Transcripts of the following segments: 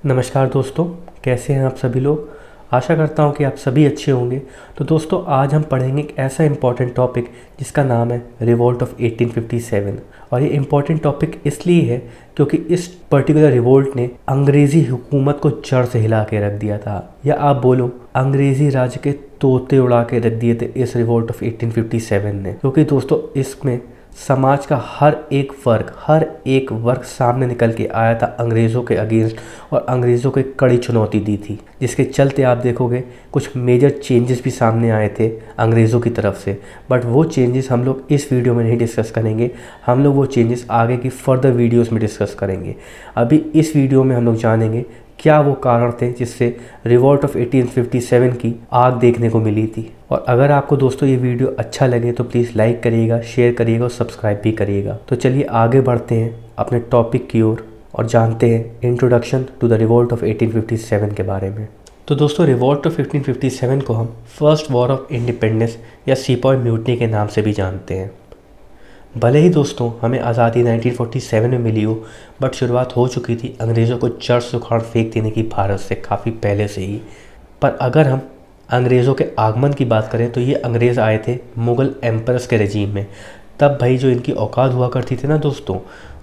नमस्कार दोस्तों, कैसे हैं आप सभी लोग। आशा करता हूं कि आप सभी अच्छे होंगे। तो दोस्तों, आज हम पढ़ेंगे एक ऐसा इम्पॉर्टेंट टॉपिक जिसका नाम है रिवोल्ट ऑफ 1857। और ये इम्पॉर्टेंट टॉपिक इसलिए है क्योंकि इस पर्टिकुलर रिवोल्ट ने अंग्रेज़ी हुकूमत को जड़ से हिला के रख दिया था, या आप बोलो अंग्रेज़ी राज के तोते उड़ा के रख दिए थे इस रिवोल्ट ऑफ 1857 ने। क्योंकि दोस्तों, इसमें समाज का हर एक वर्ग सामने निकल के आया था अंग्रेज़ों के अगेंस्ट, और अंग्रेज़ों को एक कड़ी चुनौती दी थी, जिसके चलते आप देखोगे कुछ मेजर चेंजेस भी सामने आए थे अंग्रेज़ों की तरफ से। बट वो चेंजेस हम लोग इस वीडियो में नहीं डिस्कस करेंगे, हम लोग वो चेंजेस आगे की फर्दर वीडियोस में डिस्कस करेंगे। अभी इस वीडियो में हम लोग जानेंगे क्या वो कारण थे जिससे रिवोल्ट ऑफ 1857 की आग देखने को मिली थी। और अगर आपको दोस्तों ये वीडियो अच्छा लगे तो प्लीज़ लाइक करिएगा, शेयर करिएगा और सब्सक्राइब भी करिएगा। तो चलिए आगे बढ़ते हैं अपने टॉपिक की ओर और जानते हैं introduction to the revolt of 1857 के बारे में। तो दोस्तों, रिवोल्ट ऑफ 1857 को हम फर्स्ट वॉर ऑफ इंडिपेंडेंस या सिपॉय म्यूटनी के नाम से भी जानते हैं। भले ही दोस्तों हमें आज़ादी 1947 में मिली हो, बट शुरुआत हो चुकी थी अंग्रेज़ों को जड़ से उखाड़ फेंक देने की भारत से काफ़ी पहले से ही। पर अगर हम अंग्रेज़ों के आगमन की बात करें तो ये अंग्रेज़ आए थे मुग़ल एम्परर्स के रेजीम में। तब भाई जो इनकी औकात हुआ करती थी ना दोस्तों,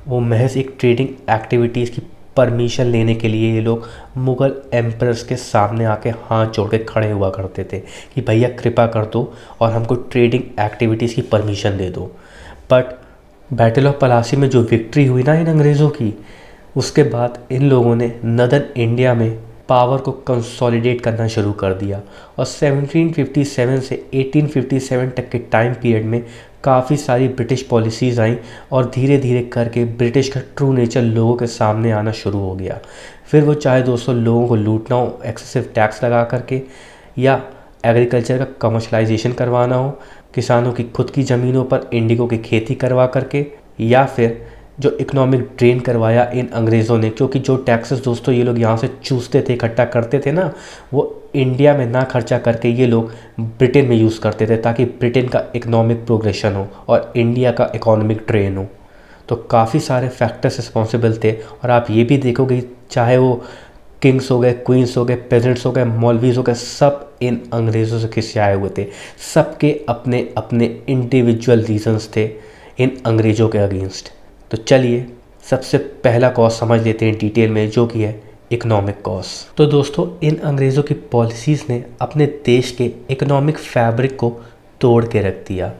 वो महज एक ट्रेडिंग एक्टिविटीज़ की परमिशन लेने के लिए ये लोग मुग़ल एम्परर्स के सामने आके हाथ जोड़ के खड़े हुआ करते थे कि भैया कृपा कर दो और हमको ट्रेडिंग एक्टिविटीज़ की परमिशन दे दो। बट बैटल ऑफ पलासी में जो विक्ट्री हुई ना इन अंग्रेज़ों की, उसके बाद इन लोगों ने नदर्न इंडिया में पावर को कंसोलिडेट करना शुरू कर दिया। और 1757 से 1857 तक के टाइम पीरियड में काफ़ी सारी ब्रिटिश पॉलिसीज़ आई और धीरे धीरे करके ब्रिटिश का ट्रू नेचर लोगों के सामने आना शुरू हो गया। फिर वो चाहे दोस्तों लोगों को लूटना हो एक्सेसिव टैक्स लगा करके, या एग्रीकल्चर का कमर्शलाइजेशन करवाना हो, किसानों की खुद की ज़मीनों पर इंडिगो की खेती करवा करके, या फिर जो इकोनॉमिक ड्रेन करवाया इन अंग्रेज़ों ने, क्योंकि जो टैक्सेस दोस्तों ये लोग यहाँ से चूसते थे, इकट्ठा करते थे ना, वो इंडिया में ना खर्चा करके ये लोग ब्रिटेन में यूज़ करते थे ताकि ब्रिटेन का इकोनॉमिक प्रोग्रेशन हो और इंडिया का इकोनॉमिक ड्रेन हो। तो काफ़ी सारे फैक्टर्स रिस्पॉन्सिबल थे। और आप ये भी देखोगे चाहे वो किंग्स हो गए, क्वींस हो गए, प्रेसिडेंट्स हो गए, मौलवीज हो गए, सब इन अंग्रेज़ों से खिसियाए हुए थे। सबके अपने अपने इंडिविजुअल रीजंस थे इन अंग्रेज़ों के अगेंस्ट। तो चलिए सबसे पहला कॉज समझ लेते हैं डिटेल में, जो कि है इकोनॉमिक कॉज। तो दोस्तों, इन अंग्रेज़ों की पॉलिसीज़ ने अपने देश के इकोनॉमिक फैब्रिक को तोड़ के रख दिया।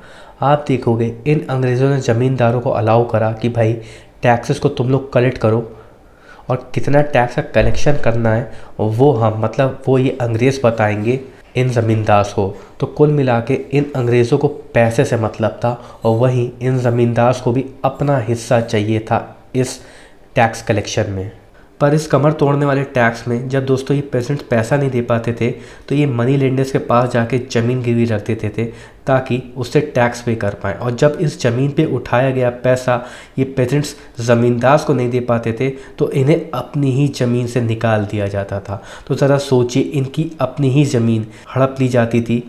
आप देखोगे इन अंग्रेज़ों ने ज़मींदारों को अलाउ करा कि भाई टैक्सेस को तुम लोग कलेक्ट करो, और कितना टैक्स का कलेक्शन करना है वो हम मतलब वो ये अंग्रेज़ बताएंगे इन ज़मींदार को। तो कुल मिला के इन अंग्रेज़ों को पैसे से मतलब था, और वहीं इन ज़मींदार को भी अपना हिस्सा चाहिए था इस टैक्स कलेक्शन में। पर इस कमर तोड़ने वाले टैक्स में जब दोस्तों ये पेजेंट्स पैसा नहीं दे पाते थे तो ये मनी लेंडर्स के पास जाके ज़मीन गिरवी रख देते थे ताकि उससे टैक्स पे कर पाएँ। और जब इस ज़मीन पे उठाया गया पैसा ये पेजेंट्स ज़मींदार को नहीं दे पाते थे तो इन्हें अपनी ही ज़मीन से निकाल दिया जाता था। तो ज़रा सोचिए, इनकी अपनी ही ज़मीन हड़प ली जाती थी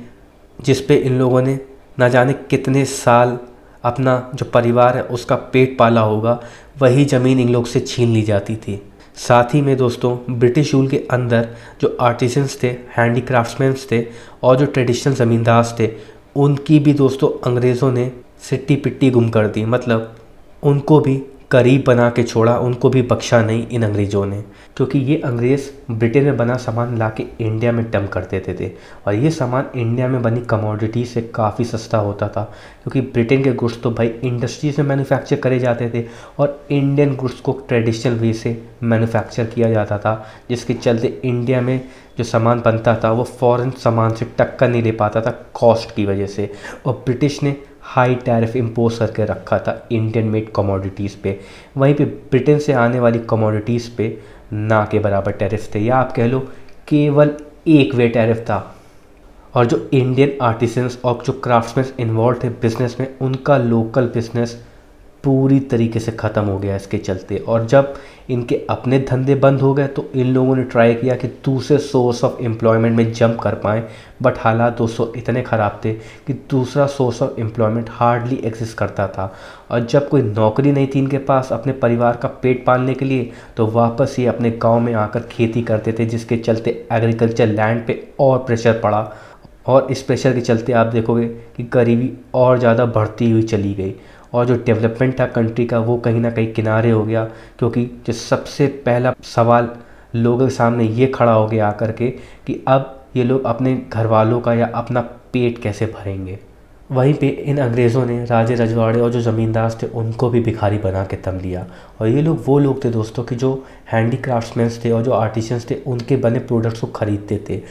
जिस पे इन लोगों ने ना जाने कितने साल अपना जो परिवार है उसका पेट पाला होगा, वही ज़मीन इन लोग से छीन ली जाती थी। साथ ही में दोस्तों, ब्रिटिश रूल के अंदर जो आर्टिसंस थे, हैंडीक्राफ्ट्समैन्स थे और जो ट्रेडिशनल ज़मींदार थे, उनकी भी दोस्तों अंग्रेज़ों ने सिट्टी पिट्टी गुम कर दी। मतलब उनको भी करीब बना के छोड़ा, उनको भी बख्शा नहीं इन अंग्रेज़ों ने, क्योंकि ये अंग्रेज़ ब्रिटेन में बना सामान ला के इंडिया में डंप कर देते थे। और ये सामान इंडिया में बनी कमोडिटी से काफ़ी सस्ता होता था, क्योंकि ब्रिटेन के गुड्स तो भाई इंडस्ट्रीज में मैन्युफैक्चर करे जाते थे और इंडियन गुड्स को ट्रेडिशनल वे से मैन्युफैक्चर किया जाता था, जिसके चलते इंडिया में जो सामान बनता था वो फॉरेन सामान से टक्कर नहीं ले पाता था कॉस्ट की वजह से। और ब्रिटिश ने हाई टैरिफ इम्पोज करके रखा था इंडियन मेड कमोडिटीज़ पे। वहीं पे ब्रिटेन से आने वाली कमोडिटीज़ पे ना के बराबर टैरिफ थे, या आप कह लो केवल एक वे टैरिफ था। और जो इंडियन आर्टिसंस और जो क्राफ्ट्समैन इन्वॉल्व थे बिज़नेस में, उनका लोकल बिज़नेस पूरी तरीके से ख़त्म हो गया इसके चलते। और जब इनके अपने धंधे बंद हो गए तो इन लोगों ने ट्राई किया कि दूसरे सोर्स ऑफ एम्प्लॉयमेंट में जंप कर पाएँ, बट हालात दोस्तों इतने ख़राब थे कि दूसरा source of employment hardly exist करता था। और जब कोई नौकरी नहीं थी इनके पास अपने परिवार का पेट पालने के लिए, तो वापस ये अपने गाँव में आकर खेती करते थे, जिसके चलते एग्रीकल्चर लैंड पे और प्रेशर पड़ा। और इस प्रेशर के चलते आप देखोगे कि गरीबी और ज़्यादा बढ़ती हुई चली गई, और जो डेवलपमेंट था कंट्री का वो कहीं ना कहीं किनारे हो गया। क्योंकि जो सबसे पहला सवाल लोगों के सामने ये खड़ा हो गया आकर के कि अब ये लोग अपने घर वालों का या अपना पेट कैसे भरेंगे। वहीं पे इन अंग्रेज़ों ने राजे रजवाड़े और जो ज़मींदार थे उनको भी भिखारी बना के दम लिया। और ये लोग वो लोग थे दोस्तों कि जो हैंडी क्राफ्ट्समैन थे और जो आर्टिशंस थे उनके बने प्रोडक्ट्स को ख़रीदते थे।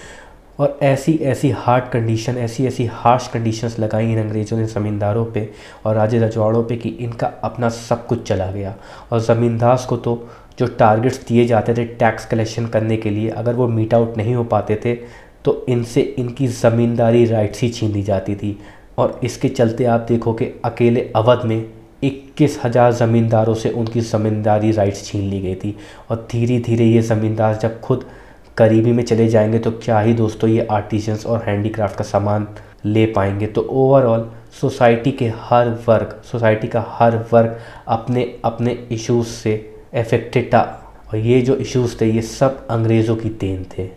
और ऐसी ऐसी हार्ड कंडीशन, ऐसी ऐसी हार्श कंडीशंस लगाई इन अंग्रेज़ों ने ज़मींदारों पे और राजे रजवाड़ों पे कि इनका अपना सब कुछ चला गया। और ज़मींदार को तो जो टारगेट्स दिए जाते थे टैक्स कलेक्शन करने के लिए, अगर वो मीट आउट नहीं हो पाते थे तो इनसे इनकी ज़मींदारी राइट्स ही छीन ली जाती थी। और इसके चलते आप देखो कि अकेले अवध में 21,000 ज़मींदारों से उनकी ज़मींदारी राइट्स छीन ली गई थी। और धीरे धीरे ये ज़मींदार जब खुद गरीबी में चले जाएंगे तो क्या ही दोस्तों ये आर्टिजन्स और हैंडीक्राफ्ट का सामान ले पाएंगे। तो ओवरऑल सोसाइटी का हर वर्ग अपने अपने इश्यूज़ से अफेक्टेड था। और ये जो इश्यूज़ थे ये सब अंग्रेज़ों की देन थे।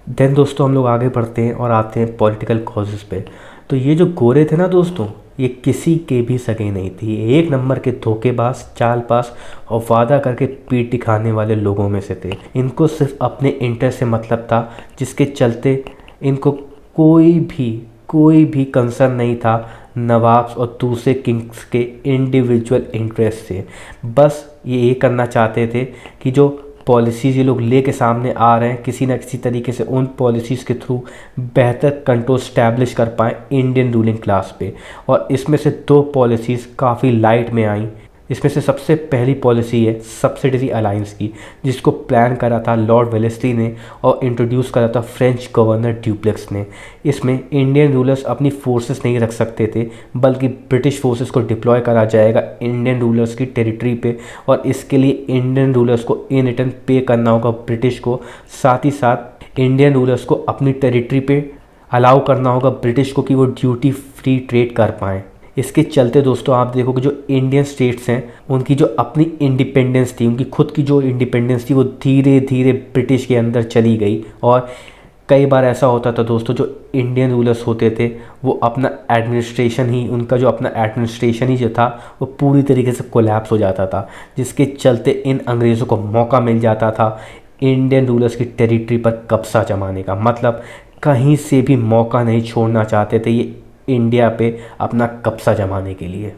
देन दोस्तों हम लोग आगे बढ़ते हैं और आते हैं पॉलिटिकल कॉजेज़ पे। तो ये जो गोरे थे ना दोस्तों, ये किसी के भी सगे नहीं थी, एक नंबर के धोखेबाज, चालबाज और वादा करके पीठ दिखाने वाले लोगों में से थे। इनको सिर्फ अपने इंटरेस्ट से मतलब था, जिसके चलते इनको कोई भी कंसर्न नहीं था नवाब्स और दूसरे किंग्स के इंडिविजुअल इंटरेस्ट से। बस ये करना चाहते थे कि जो पॉलिसीज़ ये लोग लेके सामने आ रहे हैं किसी न किसी तरीके से उन पॉलिसीज़ के थ्रू बेहतर कंट्रोल स्टैब्लिश कर पाएँ इंडियन रूलिंग क्लास पे। और इसमें से 2 पॉलिसीज़ काफ़ी लाइट में आई। इसमें से सबसे पहली पॉलिसी है सब्सिडरी अलायंस की, जिसको प्लान करा था लॉर्ड वेलेस्ली ने और इंट्रोड्यूस करा था फ्रेंच गवर्नर ड्यूप्लेक्स ने। इसमें इंडियन रूलर्स अपनी फोर्सेस नहीं रख सकते थे, बल्कि ब्रिटिश फोर्सेस को डिप्लॉय करा जाएगा इंडियन रूलर्स की टेरिटरी पे। और इसके लिए इंडियन रूलर्स को इन रिटर्न पे करना होगा ब्रिटिश को। साथ ही साथ इंडियन रूलर्स को अपनी टेरिटरी पे अलाउ करना होगा ब्रिटिश को कि वो ड्यूटी फ्री ट्रेड कर पाएँ। इसके चलते दोस्तों आप देखो कि जो इंडियन स्टेट्स हैं उनकी जो अपनी इंडिपेंडेंस थी, उनकी खुद की जो इंडिपेंडेंस थी वो धीरे धीरे ब्रिटिश के अंदर चली गई। और कई बार ऐसा होता था दोस्तों, जो इंडियन रूलर्स होते थे वो अपना एडमिनिस्ट्रेशन ही जो था वो पूरी तरीके से कोलैप्स हो जाता था, जिसके चलते इन अंग्रेज़ों को मौका मिल जाता था इंडियन रूलर्स की टेरिटरी पर कब्जा जमाने का। मतलब कहीं से भी मौका नहीं छोड़ना चाहते थे ये इंडिया पे अपना कब्जा जमाने के लिए।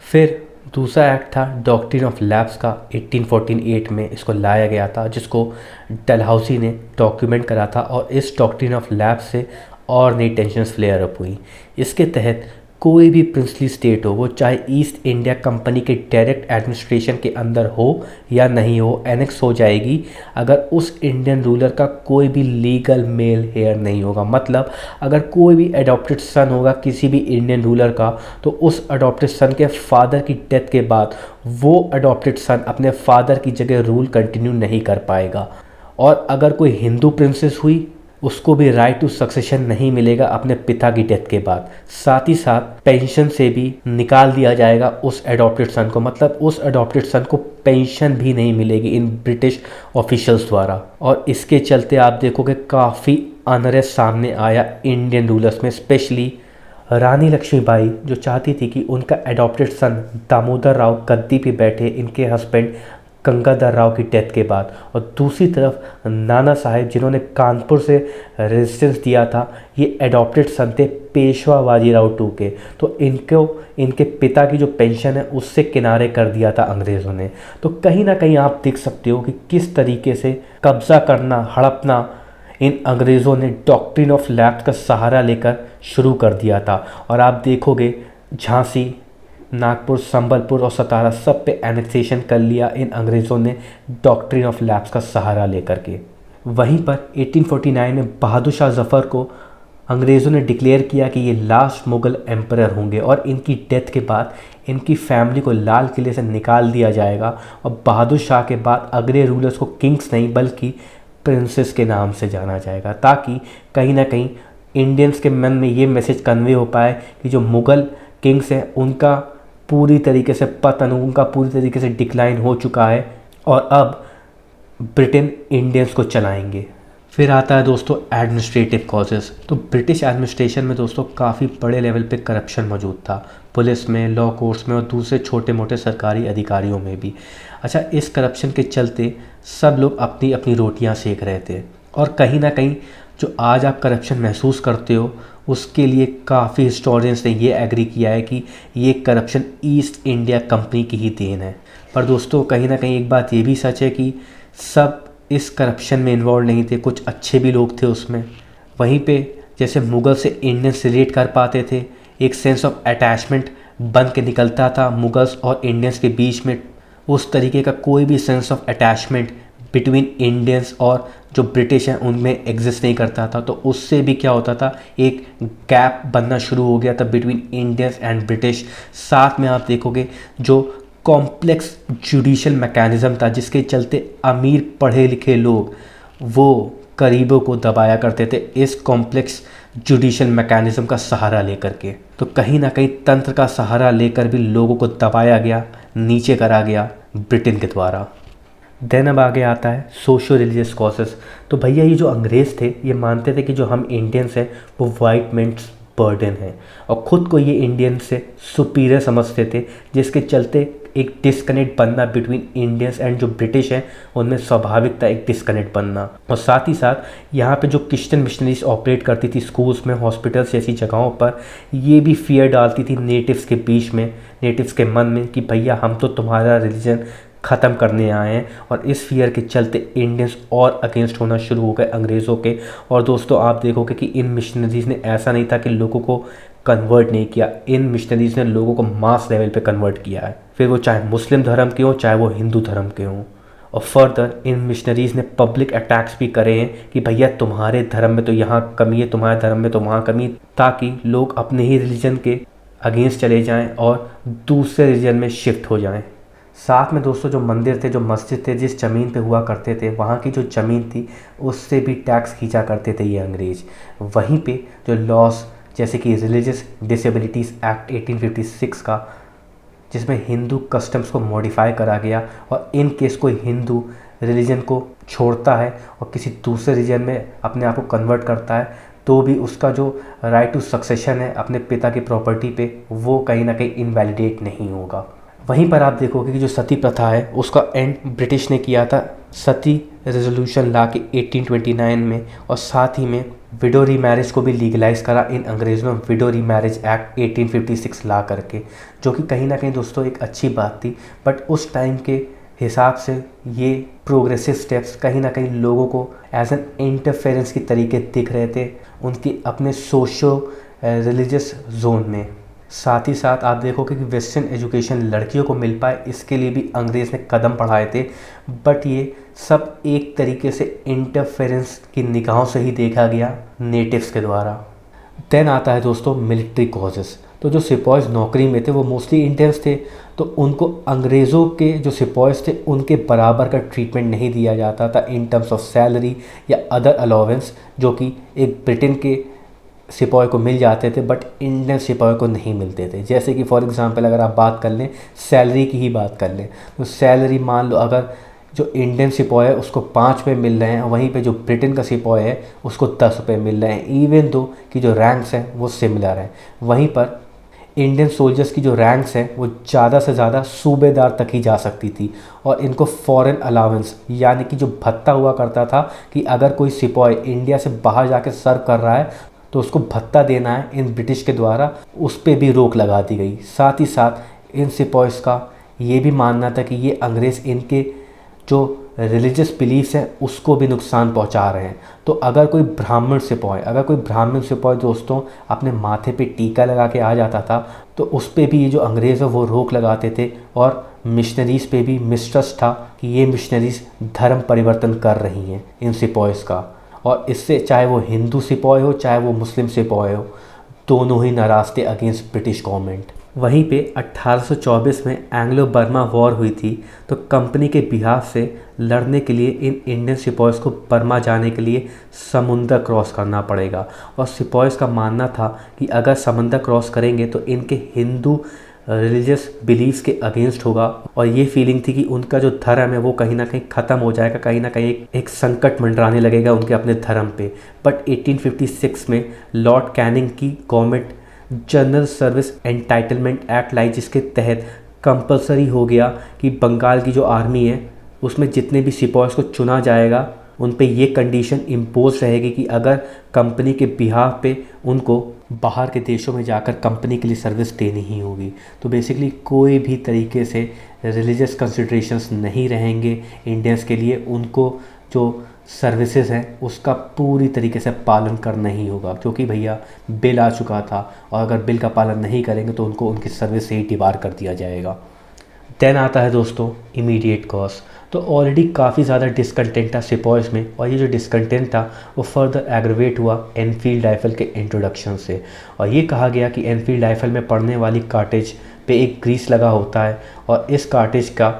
फिर दूसरा एक्ट था डॉक्ट्रिन ऑफ लैप्स का, 1848 में इसको लाया गया था, जिसको डलहौसी ने डॉक्यूमेंट करा था। और इस डॉक्ट्रिन ऑफ लैप्स से और नई टेंशन्स फ्लेयर अप हुई। इसके तहत कोई भी प्रिंसली स्टेट हो, वो चाहे ईस्ट इंडिया कंपनी के डायरेक्ट एडमिनिस्ट्रेशन के अंदर हो या नहीं हो, एनेक्स हो जाएगी अगर उस इंडियन रूलर का कोई भी लीगल मेल हेयर नहीं होगा। मतलब अगर कोई भी अडॉप्टेड सन होगा किसी भी इंडियन रूलर का, तो उस अडॉप्टेड सन के फादर की डेथ के बाद वो अडॉप्टेड सन अपने फादर की जगह रूल कंटिन्यू नहीं कर पाएगा। और अगर कोई हिंदू प्रिंसेस हुई उसको भी राइट टू सक्सेशन नहीं मिलेगा अपने पिता की डेथ के बाद। साथ ही साथ पेंशन से भी निकाल दिया जाएगा उस अडॉप्टेड सन को। मतलब उस अडॉप्टेड सन को पेंशन भी नहीं मिलेगी इन ब्रिटिश ऑफिशियल्स द्वारा। और इसके चलते आप देखोगे काफ़ी अनरेस्ट सामने आया इंडियन रूलर्स में, स्पेशली रानी लक्ष्मीबाई जो चाहती थी कि उनका अडॉप्टेड सन दामोदर राव गद्दी पे बैठे इनके हस्बैंड गंगाधर राव की डेथ के बाद। और दूसरी तरफ नाना साहेब जिन्होंने कानपुर से रेजिस्टेंस दिया था, ये एडॉप्टेड सन थे पेशवा बाजीराव टू के। तो इनके पिता की जो पेंशन है उससे किनारे कर दिया था अंग्रेज़ों ने। तो कहीं ना कहीं आप देख सकते हो कि किस तरीके से कब्ज़ा करना, हड़पना इन अंग्रेज़ों ने डॉक्ट्रिन ऑफ लैप्स का सहारा लेकर शुरू कर दिया था। और आप देखोगे झांसी, नागपुर, संबलपुर और सतारा सब पे एनेक्सेशन कर लिया इन अंग्रेज़ों ने डॉक्ट्रिन ऑफ लैप्स का सहारा लेकर के। वहीं पर 1849 में बहादुर शाह जफ़र को अंग्रेज़ों ने डिक्लेयर किया कि ये लास्ट मुग़ल एम्परर होंगे और इनकी डेथ के बाद इनकी फैमिली को लाल किले से निकाल दिया जाएगा और बहादुर शाह के बाद अगले रूलर्स को किंग्स नहीं बल्कि प्रिंसेस के नाम से जाना जाएगा, ताकि कहीं ना कहीं इंडियंस के मन में ये मैसेज कन्वे हो पाए कि जो मुग़ल किंग्स हैं उनका पूरी तरीके से पतन, उनका पूरी तरीके से डिक्लाइन हो चुका है और अब ब्रिटेन इंडियंस को चलाएंगे। फिर आता है दोस्तों एडमिनिस्ट्रेटिव कॉजेज़। तो ब्रिटिश एडमिनिस्ट्रेशन में दोस्तों काफ़ी बड़े लेवल पे करप्शन मौजूद था, पुलिस में, लॉ कोर्ट्स में और दूसरे छोटे मोटे सरकारी अधिकारियों में भी। अच्छा, इस करप्शन के चलते सब लोग अपनी अपनी रोटियां सेक रहे थे और कहीं ना कहीं जो आज आप करप्शन महसूस करते हो उसके लिए काफ़ी हिस्टोरियंस ने ये एग्री किया है कि ये करप्शन ईस्ट इंडिया कंपनी की ही देन है। पर दोस्तों कहीं ना कहीं एक बात ये भी सच है कि सब इस करप्शन में इन्वॉल्व नहीं थे, कुछ अच्छे भी लोग थे उसमें। वहीं पे जैसे मुग़ल से इंडियंस रिलेट कर पाते थे, एक सेंस ऑफ अटैचमेंट बन के निकलता था मुग़ल्स और इंडियंस के बीच में, उस तरीके का कोई भी sense of attachment between Indians और जो ब्रिटिश हैं उनमें एग्जिस्ट नहीं करता था। तो उससे भी क्या होता था, एक गैप बनना शुरू हो गया था बिटवीन इंडियंस एंड ब्रिटिश। साथ में आप देखोगे जो कॉम्प्लेक्स जुडिशल मैकेनिज़्म था जिसके चलते अमीर पढ़े लिखे लोग वो गरीबों को दबाया करते थे इस कॉम्प्लेक्स जुडिशल मैकेनिज़्म का सहारा लेकर के। तो कहीं ना कहीं तंत्र का सहारा लेकर भी लोगों को दबाया गया, नीचे करा गया ब्रिटेन के द्वारा। देन अब आगे आता है सोशो रिलीजियस कॉजेस। तो भैया ये जो अंग्रेज़ थे ये मानते थे कि जो हम इंडियंस हैं वो वाइट मैन्स बर्डन है और ख़ुद को ये इंडियन से सुपीरियर समझते थे, जिसके चलते एक डिस्कनेक्ट बनना बिटवीन इंडियंस एंड जो ब्रिटिश हैं उनमें स्वाभाविक था एक डिस्कनेक्ट बनना। और साथ ही साथ यहाँ पे जो क्रिश्चियन मिशनरीज ऑपरेट करती थी स्कूल्स में, हॉस्पिटल्स जैसी जगहों पर, ये भी फियर डालती थी नेटिव्स के बीच में, नेटिव्स के मन में कि भैया हम तो तुम्हारा रिलीजन ख़त्म करने आए हैं। और इस फियर के चलते इंडियंस और अगेंस्ट होना शुरू हो गए अंग्रेज़ों के। और दोस्तों आप देखोगे कि इन मिशनरीज़ ने ऐसा नहीं था कि लोगों को कन्वर्ट नहीं किया, इन मिशनरीज़ ने लोगों को मास लेवल पे कन्वर्ट किया है, फिर वो चाहे मुस्लिम धर्म के हों चाहे वो हिंदू धर्म के हों। और फर्दर इन मिशनरीज़ ने पब्लिक अटैक्स भी करे हैं कि भैया तुम्हारे धर्म में तो यहाँ कमी है, तुम्हारे धर्म में तो वहाँ कमी, ताकि लोग अपने ही रिलीजन के अगेंस्ट चले जाएं और दूसरे रिलीजन में शिफ्ट हो जाएं। साथ में दोस्तों जो मंदिर थे, जो मस्जिद थे, जिस ज़मीन पे हुआ करते थे वहाँ की जो ज़मीन थी उससे भी टैक्स खींचा करते थे ये अंग्रेज़। वहीं पे जो लॉस जैसे कि रिलीजियस डिसेबिलिटीज़ एक्ट 1856 का, जिसमें हिंदू कस्टम्स को मॉडिफाई करा गया और इन केस कोई हिंदू रिलीजन को छोड़ता है और किसी दूसरे रिलीजन में अपने आप को कन्वर्ट करता है तो भी उसका जो राइट टू सक्सेशन है अपने पिता की प्रॉपर्टी पे वो कहीं ना कहीं इनवैलिडेट नहीं होगा। वहीं पर आप देखोगे कि जो सती प्रथा है उसका एंड ब्रिटिश ने किया था सती रेजोल्यूशन ला के 1829 में, और साथ ही में विडो रीमैरिज को भी लीगलाइज करा इन अंग्रेज़ों ने विडो रीमैरिज एक्ट 1856 ला करके, जो कि कहीं ना कहीं दोस्तों एक अच्छी बात थी। बट उस टाइम के हिसाब से ये प्रोग्रेसिव स्टेप्स कहीं ना कहीं लोगों को एज एन इंटरफेरेंस की तरीके दिख रहे थे उनकी अपने सोशो रिलीजियस जोन में। साथ ही साथ आप देखोगे कि वेस्टर्न एजुकेशन लड़कियों को मिल पाए इसके लिए भी अंग्रेज़ ने कदम बढ़ाए थे, बट ये सब एक तरीके से इंटरफेरेंस की निगाहों से ही देखा गया नेटिव्स के द्वारा। देन आता है दोस्तों मिलिट्री कॉजेस। तो जो सिपाहीज नौकरी में थे वो मोस्टली इंडियंस थे, तो उनको अंग्रेज़ों के जो सिपाहीज थे उनके बराबर का ट्रीटमेंट नहीं दिया जाता था इन टर्म्स ऑफ सैलरी या अदर अलाउंस, जो कि एक ब्रिटेन के सिपाही को मिल जाते थे बट इंडियन सिपाही को नहीं मिलते थे। जैसे कि फॉर एग्जांपल अगर आप बात कर लें, सैलरी की ही बात कर लें, तो सैलरी मान लो अगर जो इंडियन सिपाही है उसको 5 रुपये मिल रहे हैं, वहीं पे जो ब्रिटेन का सिपाही है उसको 10 रुपये मिल रहे हैं, इवन दो कि जो रैंक्स हैं वो सिमिलर हैं। वहीं पर इंडियन सोल्जर्स की जो रैंक्स हैं वो ज़्यादा से ज़्यादा सूबेदार तक ही जा सकती थी, और इनको फॉरेन अलाउंस यानी कि जो भत्ता हुआ करता था कि अगर कोई सिपाही इंडिया से बाहर जाकर सर्व कर रहा है तो उसको भत्ता देना है इन ब्रिटिश के द्वारा, उस पर भी रोक लगा दी गई। साथ ही साथ इन सिपाहीज का ये भी मानना था कि ये अंग्रेज़ इनके जो रिलीजियस बिलीफ्स हैं उसको भी नुकसान पहुंचा रहे हैं। तो अगर कोई ब्राह्मण सिपाही दोस्तों अपने माथे पे टीका लगा के आ जाता था तो उस पर भी ये जो अंग्रेज़ है वो रोक लगाते थे, और मिशनरीज़ पे भी मिसट्रस्ट था कि ये मिशनरीज़ धर्म परिवर्तन कर रही हैं इन सिपाहीज का। और इससे चाहे वो हिंदू सिपाही हो चाहे वो मुस्लिम सिपाही हो, दोनों ही नाराज़ थे अगेंस्ट ब्रिटिश गवर्नमेंट। वहीं पे 1824 में एंग्लो बर्मा वॉर हुई थी, तो कंपनी के बिहाफ से लड़ने के लिए इन इंडियन सिपाहीज को बर्मा जाने के लिए समुंदर क्रॉस करना पड़ेगा। और सिपाहीज का मानना था कि अगर समंदर क्रॉस करेंगे तो इनके हिंदू रिलीजियस बिलीव्स के अगेंस्ट होगा, और ये फीलिंग थी कि उनका जो धर्म है वो कहीं ना कहीं ख़त्म हो जाएगा, कहीं ना कहीं एक संकट मंडराने लगेगा उनके अपने धर्म पे। बट 1856 में लॉर्ड कैनिंग की government general service entitlement act लाई, जिसके तहत कंपलसरी हो गया कि बंगाल की जो आर्मी है उसमें जितने भी सिपाहीज को चुना जाएगा उन पे ये कंडीशन इम्पोज रहेगी कि अगर कंपनी के बिहाफ पे उनको बाहर के देशों में जाकर कंपनी के लिए सर्विस देनी ही होगी। तो बेसिकली कोई भी तरीके से रिलीजियस कंसिडरेशंस नहीं रहेंगे इंडियंस के लिए, उनको जो सर्विसेज हैं उसका पूरी तरीके से पालन करना ही होगा, क्योंकि भैया बिल आ चुका था और अगर बिल का पालन नहीं करेंगे तो उनको उनकी सर्विस से ही डिबार कर दिया जाएगा। देन आता है दोस्तों इमीडिएट कॉज। तो ऑलरेडी काफ़ी ज़्यादा डिसकंटेंट था सिपाहीज में, और ये जो डिसकंटेंट था वो फर्दर एग्रवेट हुआ एनफील्ड राइफ़ल के इंट्रोडक्शन से। और ये कहा गया कि एनफील्ड राइफ़ल में पड़ने वाली कार्टेज पे एक ग्रीस लगा होता है, और इस कार्टेज का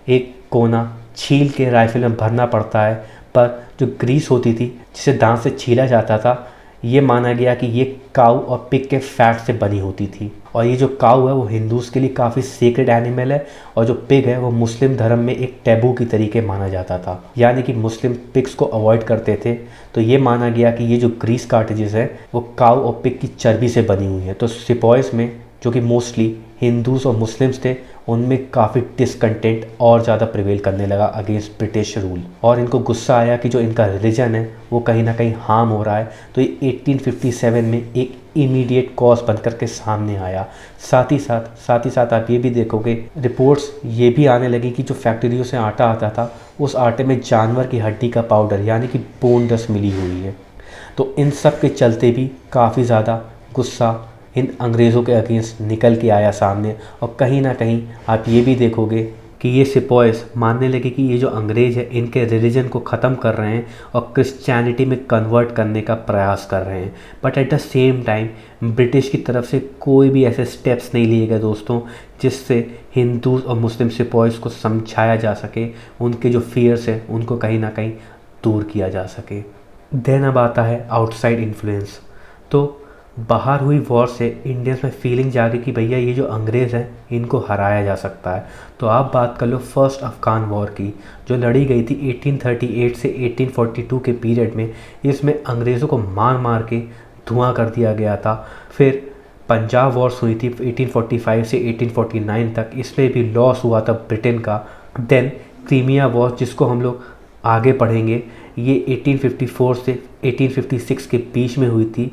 एक कोना छील के राइफ़ल में भरना पड़ता है, पर जो ग्रीस होती थी जिसे दांत से छीला जाता था, ये माना गया कि ये काऊ और पिग के फैट से बनी होती थी। और ये जो काऊ है वो हिंदूज़ के लिए काफ़ी सेक्रेड एनिमल है, और जो पिग है वो मुस्लिम धर्म में एक टैबू की तरीके माना जाता था, यानी कि मुस्लिम पिग्स को अवॉइड करते थे। तो ये माना गया कि ये जो ग्रीस कार्टेजेस है वो काऊ और पिग की चर्बी से बनी हुई है। तो सिपाहीज में जो कि मोस्टली हिंदूज़ और मुस्लिम्स थे, उनमें काफ़ी डिसकंटेंट और ज़्यादा प्रिवेल करने लगा अगेंस्ट ब्रिटिश रूल, और इनको गुस्सा आया कि जो इनका रिलीजन है वो कहीं ना कहीं हार्म हो रहा है। तो ये 1857 में एक इमीडिएट कॉज बनकर के सामने आया। साथ ही साथ आप ये भी देखोगे रिपोर्ट्स ये भी आने लगी कि जो फैक्ट्रियों से आटा आता था उस आटे में जानवर की हड्डी का पाउडर यानी कि बोन डस्ट मिली हुई है। तो इन सब के चलते भी काफ़ी ज़्यादा गुस्सा इन अंग्रेज़ों के अगेंस्ट निकल के आया सामने, और कहीं ना कहीं आप ये भी देखोगे कि ये सिपाहीज मानने लगे कि ये जो अंग्रेज़ है इनके रिलीजन को ख़त्म कर रहे हैं और क्रिश्चियनिटी में कन्वर्ट करने का प्रयास कर रहे हैं। But at the same time British की तरफ से कोई भी ऐसे स्टेप्स नहीं लिए गए दोस्तों, जिससे हिंदू और मुस्लिम सिपाहीज को समझाया जा सके, उनके जो फियर्स हैं उनको कहीं ना कहीं दूर किया जा सके। देन अब आता है आउटसाइड इन्फ्लुएंस। तो बाहर हुई वॉर से इंडियंस में फीलिंग जागी कि भैया ये जो अंग्रेज़ हैं इनको हराया जा सकता है। तो आप बात कर लो फर्स्ट अफ़गान वॉर की, जो लड़ी गई थी 1838 से 1842 के पीरियड में। इसमें अंग्रेज़ों को मार मार के धुआं कर दिया गया था। फिर पंजाब वॉर्स हुई थी 1845 से 1849 तक, इसमें भी लॉस हुआ था ब्रिटेन का। देन क्रीमिया वॉर, जिसको हम लोग आगे पढ़ेंगे, ये 1854 से 1856 के बीच में हुई थी।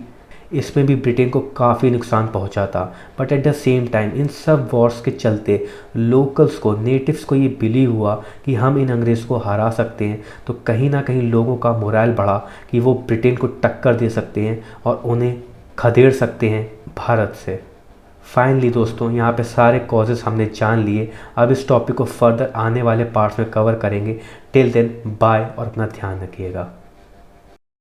इसमें भी ब्रिटेन को काफ़ी नुकसान पहुंचा था। But at the same time in सब वॉर्स के चलते लोकल्स को, नेटिव्स को ये बिलीव हुआ कि हम इन अंग्रेज़ को हरा सकते हैं। तो कहीं ना कहीं लोगों का मोरल बढ़ा कि वो ब्रिटेन को टक्कर दे सकते हैं और उन्हें खदेड़ सकते हैं भारत से। फाइनली दोस्तों यहाँ पे सारे कॉजेज़ हमने जान लिए। अब इस टॉपिक को फर्दर आने वाले पार्ट्स में कवर करेंगे। टिल देन बाय, और अपना ध्यान रखिएगा।